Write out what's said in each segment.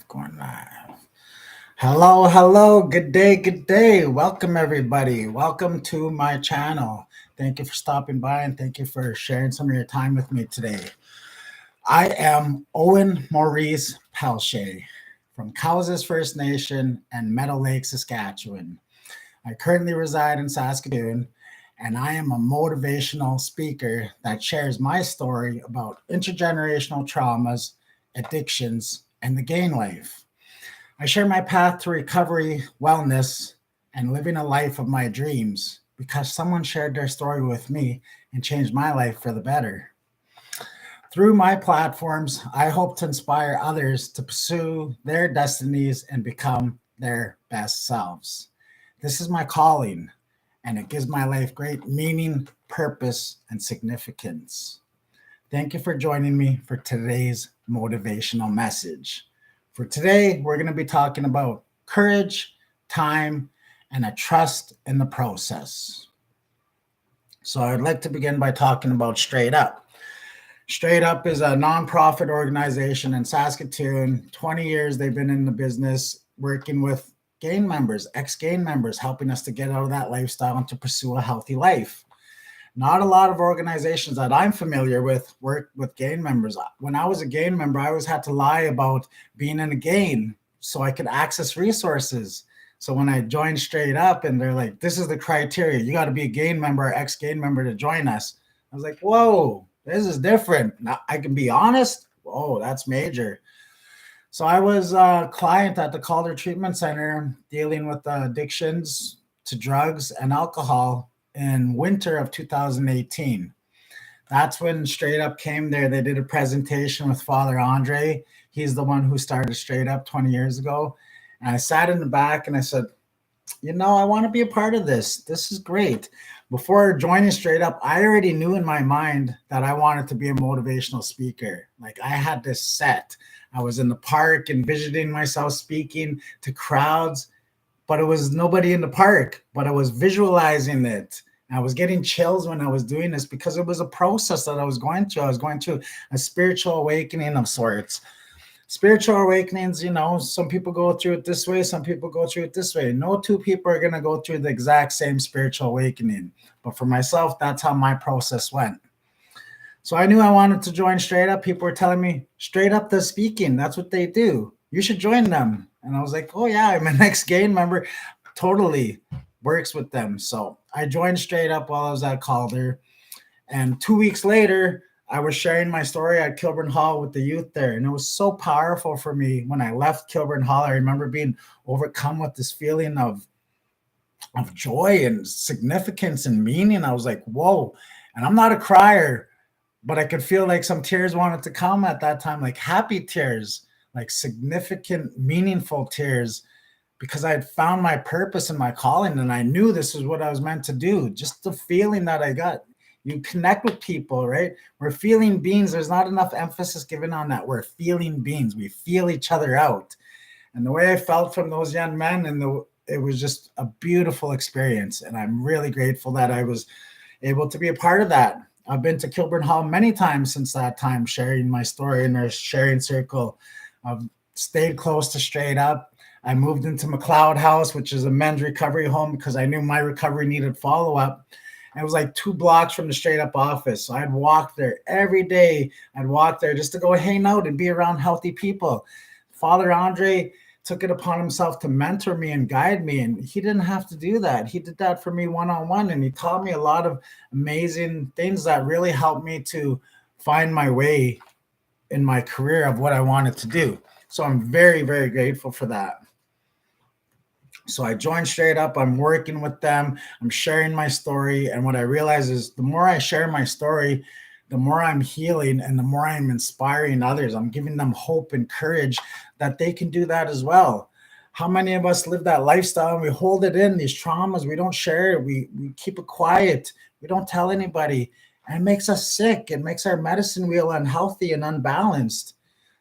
Going live. Hello, hello. Good day, good day. Welcome, everybody. Welcome to my channel. Thank you for stopping by and thank you for sharing some of your time with me today. I am Owen Maurice Pelche from Cowes First Nation and Meadow Lake, Saskatchewan. I currently reside in Saskatoon, and I am a motivational speaker that shares my story about intergenerational traumas, addictions, and the gain life. I share my path to recovery, wellness, and living a life of my dreams because someone shared their story with me and changed my life for the better. Through my platforms, I hope to inspire others to pursue their destinies and become their best selves. This is my calling, and it gives my life great meaning, purpose, and significance. Thank you for joining me for today's motivational message. For today, we're going to be talking about courage, time, and a trust in the process. So I'd like to begin by talking about Straight Up. Straight Up is a nonprofit organization in Saskatoon. 20 years they've been in the business working with gain members, ex-gain members, helping us to get out of that lifestyle and to pursue a healthy life. Not a lot of organizations that I'm familiar with work with gain members. When I was a gain member, I always had to lie about being in a gain so I could access resources. So when I joined Straight Up and they're like, this is the criteria, you got to be a gain member or ex-gain member to join us. I was like, whoa, this is different. Now, I can be honest. Whoa, that's major. So I was a client at the Calder Treatment Center dealing with addictions to drugs and alcohol in winter of 2018. That's when Straight Up came there. They did a presentation with Father Andre. He's the one who started Straight Up 20 years ago. And I sat in the back and I said, I want to be a part of this. This is great. Before joining Straight Up, I already knew in my mind that I wanted to be a motivational speaker. Like I had this set. I was in the park envisioning myself speaking to crowds, but it was nobody in the park, but I was visualizing it. I was getting chills when I was doing this because it was a process that I was going through. I was going through a spiritual awakening of sorts. Spiritual awakenings, some people go through it this way, some people go through it this way. No two people are going to go through the exact same spiritual awakening. But for myself, that's how my process went. So I knew I wanted to join Straight Up. People were telling me, Straight Up does speaking. That's what they do. You should join them. And I was like, oh yeah, I'm an ex-gain member. Totally works with them. So I joined Straight Up while I was at Calder. And 2 weeks later, I was sharing my story at Kilburn Hall with the youth there. And it was so powerful for me when I left Kilburn Hall. I remember being overcome with this feeling of joy and significance and meaning. I was like, whoa. And I'm not a crier, but I could feel like some tears wanted to come at that time, like happy tears, like significant, meaningful tears, because I had found my purpose and my calling, and I knew this is what I was meant to do. Just the feeling that I got. You connect with people, right? We're feeling beings. There's not enough emphasis given on that. We're feeling beings. We feel each other out. And the way I felt from those young men, it was just a beautiful experience. And I'm really grateful that I was able to be a part of that. I've been to Kilburn Hall many times since that time, sharing my story in their sharing circle. I've stayed close to Straight Up. I moved into McLeod House, which is a men's recovery home, because I knew my recovery needed follow-up. And it was like 2 blocks from the Straight Up office. So I'd walk there every day. I'd walk there just to go hang out and be around healthy people. Father Andre took it upon himself to mentor me and guide me. And he didn't have to do that. He did that for me one-on-one. And he taught me a lot of amazing things that really helped me to find my way in my career of what I wanted to do. So I'm very, very grateful for that. So I joined Straight Up. I'm working with them. I'm sharing my story. And what I realize is the more I share my story, the more I'm healing and the more I'm inspiring others. I'm giving them hope and courage that they can do that as well. How many of us live that lifestyle and we hold it in, these traumas? We don't share it. We keep it quiet. We don't tell anybody. And it makes us sick. It makes our medicine wheel unhealthy and unbalanced.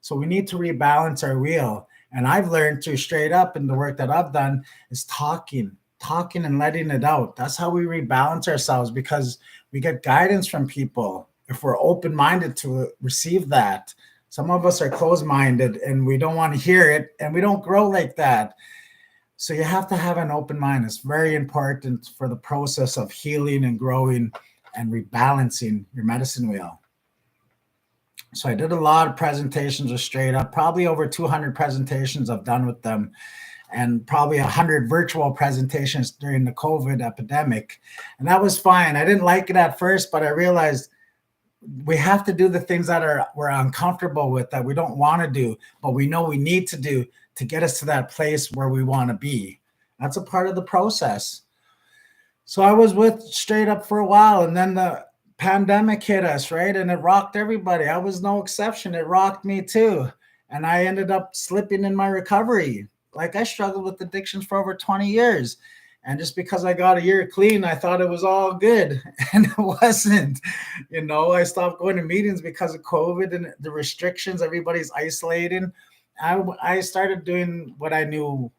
So we need to rebalance our wheel. And I've learned through Straight Up and the work that I've done is talking and letting it out. That's how we rebalance ourselves, because we get guidance from people if we're open-minded to receive that. Some of us are closed-minded and we don't want to hear it, and we don't grow like that. So you have to have an open mind. It's very important for the process of healing and growing and rebalancing your medicine wheel. So I did a lot of presentations with Straight Up, probably over 200 presentations I've done with them, and probably 100 virtual presentations during the COVID epidemic. And that was fine. I didn't like it at first, but I realized we have to do the things that we're uncomfortable with, that we don't want to do, but we know we need to do to get us to that place where we want to be. That's a part of the process. So I was with Straight Up for a while, and then the pandemic hit us, right? And it rocked everybody. I was no exception. It rocked me too. And I ended up slipping in my recovery. Like, I struggled with addictions for over 20 years. And just because I got a year clean, I thought it was all good. And it wasn't. I stopped going to meetings because of COVID and the restrictions. Everybody's isolating. I started doing what I knew,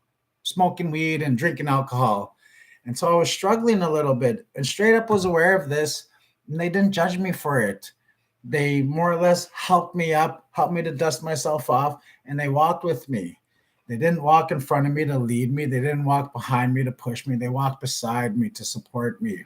smoking weed and drinking alcohol. And so I was struggling a little bit. And Straight Up was aware of this, and they didn't judge me for it. They more or less helped me up, helped me to dust myself off, and they walked with me. They didn't walk in front of me to lead me. They didn't walk behind me to push me. They walked beside me to support me.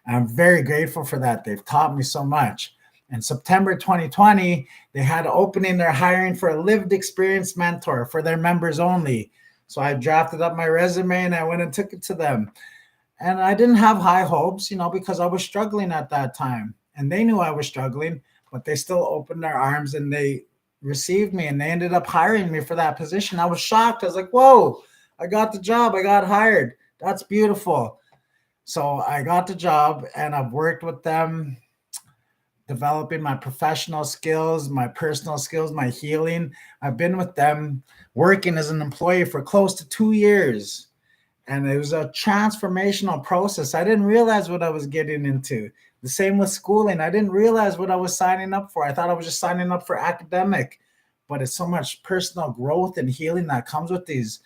And I'm very grateful for that. They've taught me so much. In September 2020, they had an opening. They're hiring for a lived experience mentor for their members only. So I drafted up my resume and I went and took it to them. And I didn't have high hopes, because I was struggling at that time. And they knew I was struggling, but they still opened their arms and they received me, and they ended up hiring me for that position. I was shocked. I was like, whoa, I got the job. I got hired. That's beautiful. So I got the job, and I've worked with them, developing my professional skills, my personal skills, my healing. I've been with them working as an employee for close to 2 years. And it was a transformational process. I didn't realize what I was getting into. The same with schooling. I didn't realize what I was signing up for. I thought I was just signing up for academic, but it's so much personal growth and healing that comes with these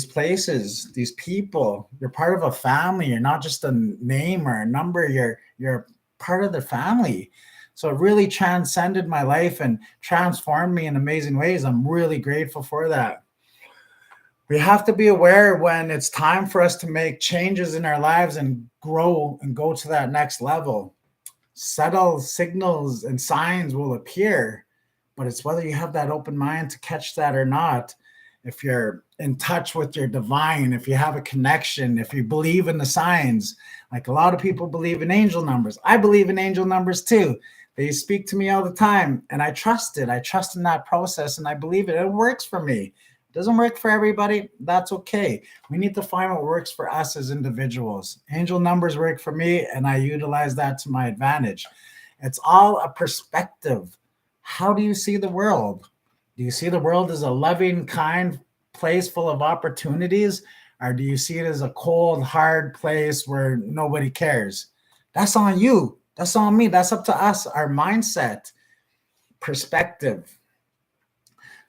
places, these people. You're part of a family. You're not just a name or a number. You're part of the family. So it really transcended my life and transformed me in amazing ways. I'm really grateful for that. We have to be aware when it's time for us to make changes in our lives and grow and go to that next level. Subtle signals and signs will appear, but it's whether you have that open mind to catch that or not. If you're in touch with your divine, if you have a connection, if you believe in the signs. Like, a lot of people believe in angel numbers. I believe in angel numbers too. They speak to me all the time, and I trust it. I trust in that process, and I believe it. It works for me. Doesn't work for everybody. That's okay. We need to find what works for us as individuals. Angel numbers work for me, and I utilize that to my advantage. It's all a perspective. How do you see the world? Do you see the world as a loving, kind place full of opportunities? Or do you see it as a cold, hard place where nobody cares? That's on you. That's on me. That's up to us, our mindset, perspective.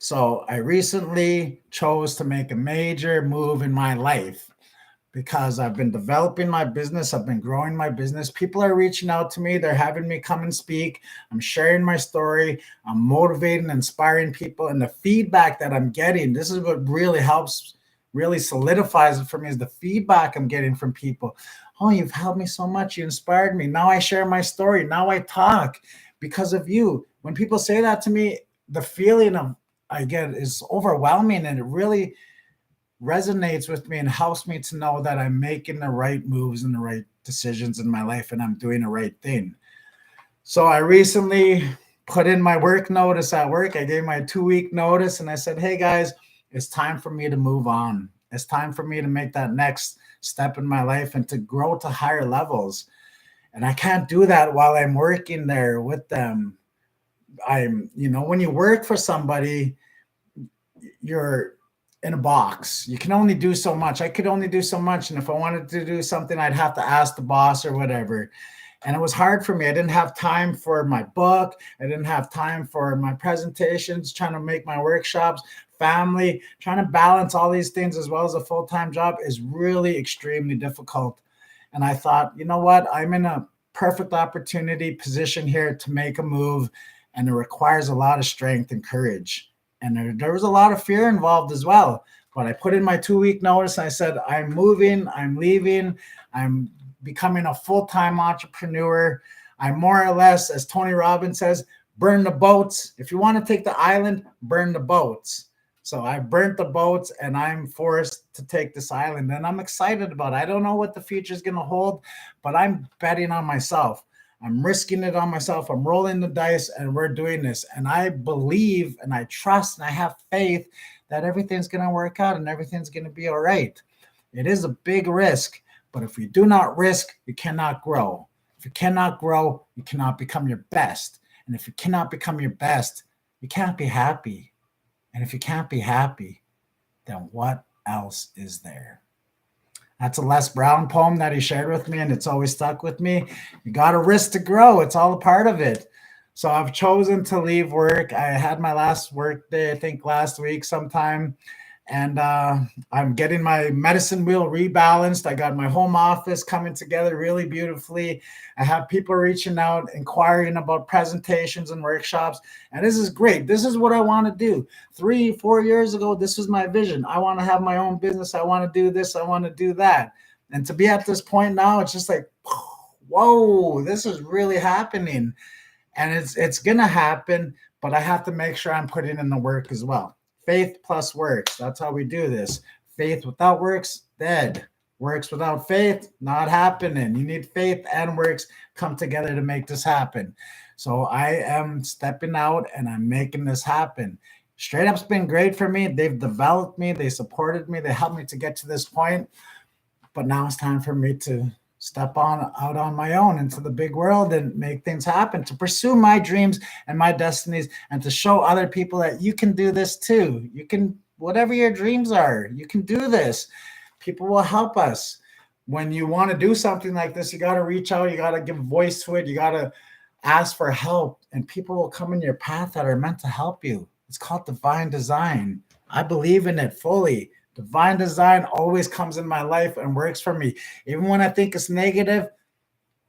So I recently chose to make a major move in my life because I've been developing my business. I've been growing my business. People are reaching out to me. They're having me come and speak. I'm sharing my story. I'm motivating, inspiring people. And the feedback that I'm getting, this is what really helps, really solidifies it for me, is the feedback I'm getting from people. Oh, you've helped me so much. You inspired me. Now I share my story. Now I talk because of you. When people say that to me, the feeling I get is overwhelming, and it really resonates with me and helps me to know that I'm making the right moves and the right decisions in my life, and I'm doing the right thing. So I recently put in my work notice at work. I gave my 2-week notice, and I said, hey guys, it's time for me to move on. It's time for me to make that next step in my life and to grow to higher levels. And I can't do that while I'm working there with them. When you work for somebody, you're in a box. You can only do so much. I could only do so much. And if I wanted to do something, I'd have to ask the boss or whatever. And it was hard for me. I didn't have time for my book. I didn't have time for my presentations, trying to make my workshops, family, trying to balance all these things as well as a full-time job is really extremely difficult. And I thought, you know what? I'm in a perfect opportunity position here to make a move and it requires a lot of strength and courage. And there was a lot of fear involved as well. But I put in my 2 week notice. I said, I'm moving, I'm leaving, I'm becoming a full-time entrepreneur. I more or less, as Tony Robbins says, burn the boats. If you want to take the island, burn the boats. So I burnt the boats and I'm forced to take this island, and I'm excited about it. I don't know what the future is going to hold, but I'm betting on myself. I'm risking it on myself. I'm rolling the dice and we're doing this. And I believe and I trust and I have faith that everything's going to work out and everything's going to be all right. It is a big risk, but if you do not risk, you cannot grow. If you cannot grow, you cannot become your best. And if you cannot become your best, you can't be happy. And if you can't be happy, then what else is there? That's a Les Brown poem that he shared with me, and it's always stuck with me. You got to risk to grow. It's all a part of it. So I've chosen to leave work. I had my last work day, I think last week sometime. And I'm getting my medicine wheel rebalanced. I got my home office coming together really beautifully. I have people reaching out, inquiring about presentations and workshops. And this is great. This is what I want to do. 3-4 years ago, this was my vision. I want to have my own business. I want to do this. I want to do that. And to be at this point now, it's just like, whoa, this is really happening. And it's going to happen, but I have to make sure I'm putting in the work as well. Faith plus works. That's how we do this. Faith without works, dead. Works without faith, not happening. You need faith and works come together to make this happen. So I am stepping out and I'm making this happen. Straight Up's been great for me. They've developed me. They supported me. They helped me to get to this point. But now it's time for me to step out on my own into the big world and make things happen, to pursue my dreams and my destinies, and to show other people that you can do this too. You can, whatever your dreams are, you can do this. People will help us. When you want to do something like this, you got to reach out, you got to give voice to it, you got to ask for help, and people will come in your path that are meant to help you. It's called divine design. I believe in it fully. Divine design always comes in my life and works for me. Even when I think it's negative,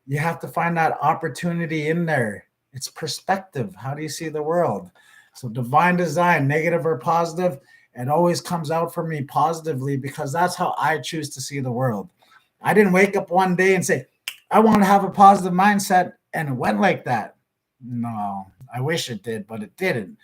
you have to find that opportunity in there. It's perspective. How do you see the world? So divine design, negative or positive, it always comes out for me positively, because that's how I choose to see the world. I didn't wake up one day and say, I want to have a positive mindset, and it went like that. No, I wish it did, but it didn't.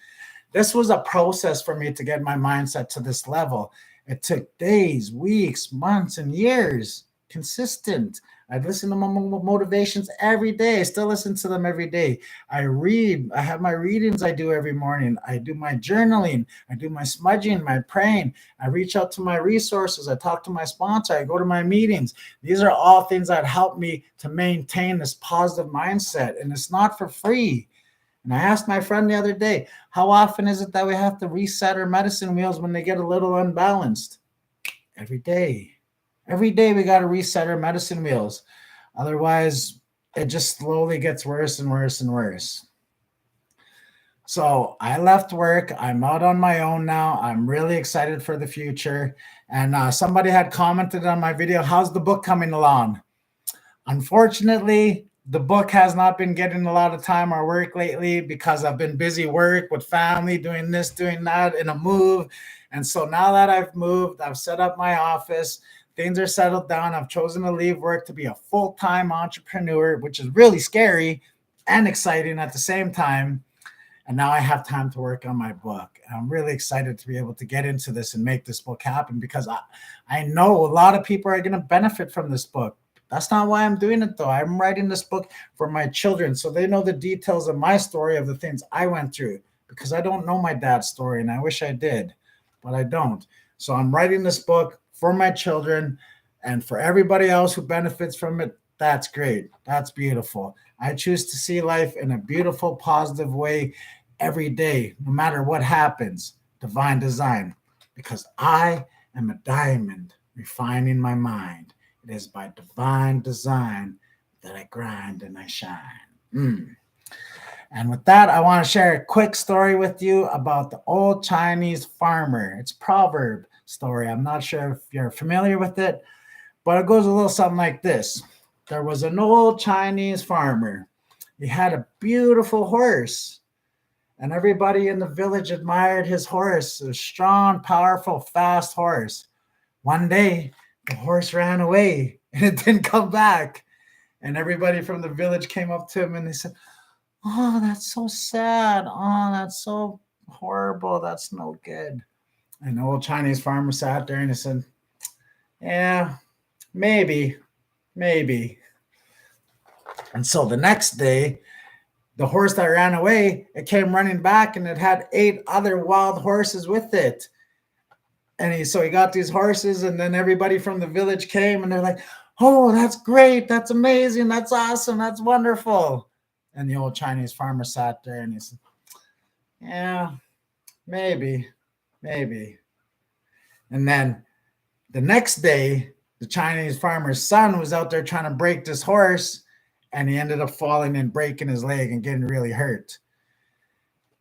This was a process for me to get my mindset to this level. It took days, weeks, months, and years, consistent. I'd listen to my motivations every day. I still listen to them every day. I read. I have my readings I do every morning. I do my journaling. I do my smudging, my praying. I reach out to my resources. I talk to my sponsor. I go to my meetings. These are all things that help me to maintain this positive mindset. And it's not for free. And I asked my friend the other day, how often is it that we have to reset our medicine wheels when they get a little unbalanced? Every day. Every day we got to reset our medicine wheels. Otherwise, it just slowly gets worse and worse and worse. So I left work. I'm out on my own now. I'm really excited for the future. And somebody had commented on my video, how's the book coming along? Unfortunately, the book has not been getting a lot of time or work lately, because I've been busy work with family, doing this, doing that, in a move. And so now that I've moved, I've set up my office, things are settled down. I've chosen to leave work to be a full-time entrepreneur, which is really scary and exciting at the same time. And now I have time to work on my book. I'm really excited to be able to get into this and make this book happen, because I know a lot of people are going to benefit from this book. That's not why I'm doing it, though. I'm writing this book for my children, so they know the details of my story, of the things I went through, because I don't know my dad's story, and I wish I did, but I don't. So I'm writing this book for my children, and for everybody else who benefits from it. That's great. That's beautiful. I choose to see life in a beautiful, positive way every day, no matter what happens. Divine design, because I am a diamond refining my mind. It is by divine design that I grind and I shine. And with that, I want to share a quick story with you about the old Chinese farmer. It's a proverb story. I'm not sure if you're familiar with it, but it goes a little something like this. There was an old Chinese farmer. He had a beautiful horse. And everybody in the village admired his horse, a strong, powerful, fast horse. One day, the horse ran away and it didn't come back. And everybody from the village came up to him and they said, "Oh, that's so sad. Oh, that's so horrible. That's no good." And the old Chinese farmer sat there and he said, "Yeah, maybe, maybe." And so the next day, the horse that ran away, it came running back and it had 8 other wild horses with it. And so he got these horses, and then everybody from the village came and they're like, "Oh, that's great. That's amazing. That's awesome. That's wonderful." And the old Chinese farmer sat there and he said, "Yeah, maybe, maybe." And then the next day, the Chinese farmer's son was out there trying to break this horse, and he ended up falling and breaking his leg and getting really hurt.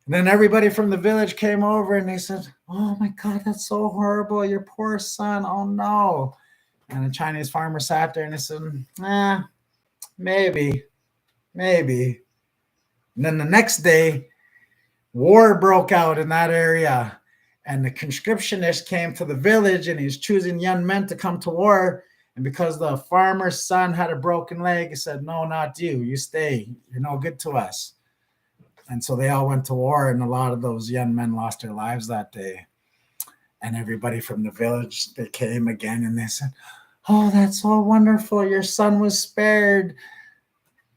And then everybody from the village came over and they said, "Oh my God, that's so horrible. Your poor son. Oh no." And the Chinese farmer sat there and he said, maybe, maybe. And then the next day, war broke out in that area. And the conscriptionist came to the village and he's choosing young men to come to war. And because the farmer's son had a broken leg, he said, "No, not you. You stay. You're no good to us." And so they all went to war, and a lot of those young men lost their lives that day. And everybody from the village, they came again and they said, "Oh, that's so wonderful. Your son was spared."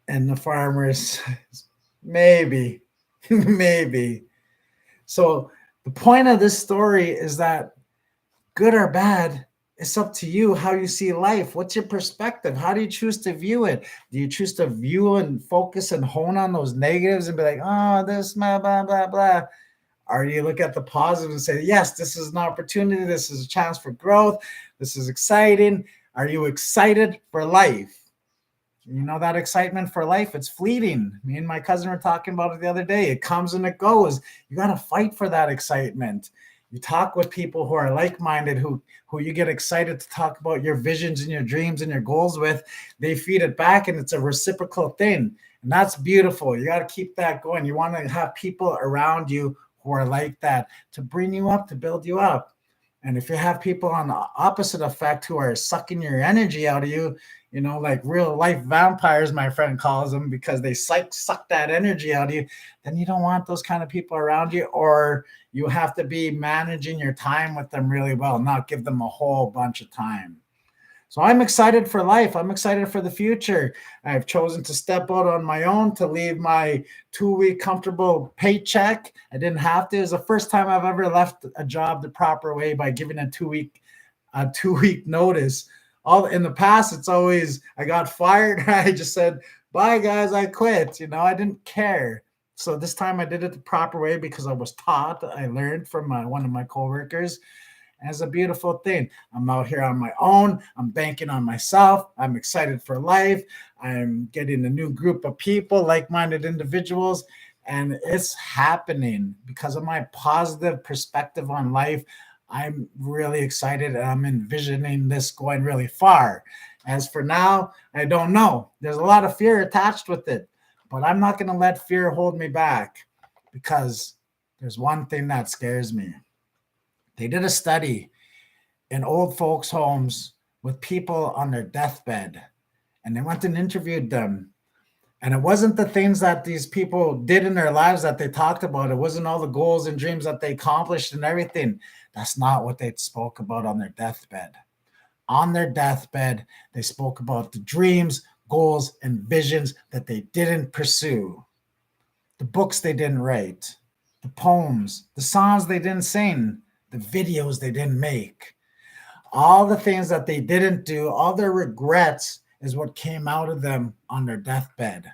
And the farmers, maybe, maybe. So the point of this story is that good or bad, it's up to you how you see life. What's your perspective? How do you choose to view it? Do you choose to view and focus and hone on those negatives and be like, "Oh, this, blah, blah, blah, blah"? Or do you look at the positive and say, "Yes, this is an opportunity. This is a chance for growth. This is exciting"? Are you excited for life? You know, that excitement for life, it's fleeting. Me and my cousin were talking about it the other day. It comes and it goes. You got to fight for that excitement. You talk with people who are like-minded, who you get excited to talk about your visions and your dreams and your goals with. They feed it back, and it's a reciprocal thing. And that's beautiful. You got to keep that going. You want to have people around you who are like that to bring you up, to build you up. And if you have people on the opposite effect who are sucking your energy out of you, like real life vampires, my friend calls them, because they suck that energy out of you, then you don't want those kind of people around you, or you have to be managing your time with them really well, not give them a whole bunch of time. So I'm excited for life. I'm excited for the future. I've chosen to step out on my own, to leave my 2-week comfortable paycheck. I didn't have to. It was the first time I've ever left a job the proper way, by giving a 2-week notice. All in the past, it's always, I got fired. I just said, "Bye guys, I quit." I didn't care. So this time I did it the proper way because I was taught. I learned from one of my coworkers. And it's a beautiful thing. I'm out here on my own. I'm banking on myself. I'm excited for life. I'm getting a new group of people, like-minded individuals, and it's happening because of my positive perspective on life. I'm really excited, and I'm envisioning this going really far. As for now, I don't know. There's a lot of fear attached with it, but I'm not going to let fear hold me back, because there's one thing that scares me. They did a study in old folks' homes with people on their deathbed, and they went and interviewed them. And it wasn't the things that these people did in their lives that they talked about. It wasn't all the goals and dreams that they accomplished and everything. That's not what they spoke about on their deathbed. On their deathbed, they spoke about the dreams, goals, and visions that they didn't pursue, the books they didn't write, the poems, the songs they didn't sing, the videos they didn't make. All the things that they didn't do, all their regrets, is what came out of them on their deathbed.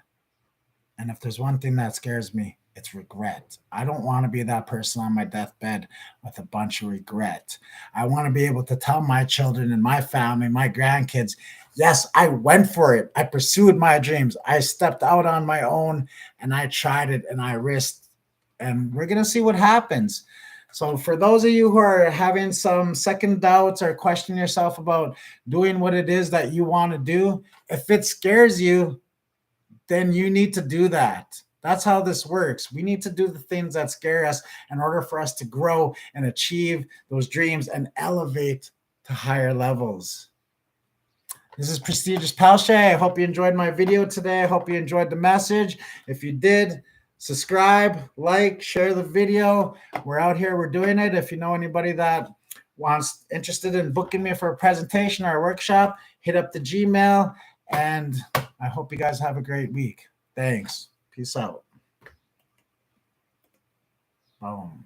And if there's one thing that scares me, it's regret. I don't want to be that person on my deathbed with a bunch of regret. I want to be able to tell my children and my family, my grandkids, yes, I went for it. I pursued my dreams. I stepped out on my own and I tried it and I risked. And we're going to see what happens. So for those of you who are having some second doubts or questioning yourself about doing what it is that you want to do, if it scares you, then you need to do that. That's how this works. We need to do the things that scare us in order for us to grow and achieve those dreams and elevate to higher levels. This is Prestigious Palshay. I hope you enjoyed my video today. I hope you enjoyed the message. If you did, subscribe, like, share the video. We're out here, we're doing it. If you know anybody that interested in booking me for a presentation or a workshop, hit up the Gmail. And I hope you guys have a great week. Thanks. Peace out. Boom.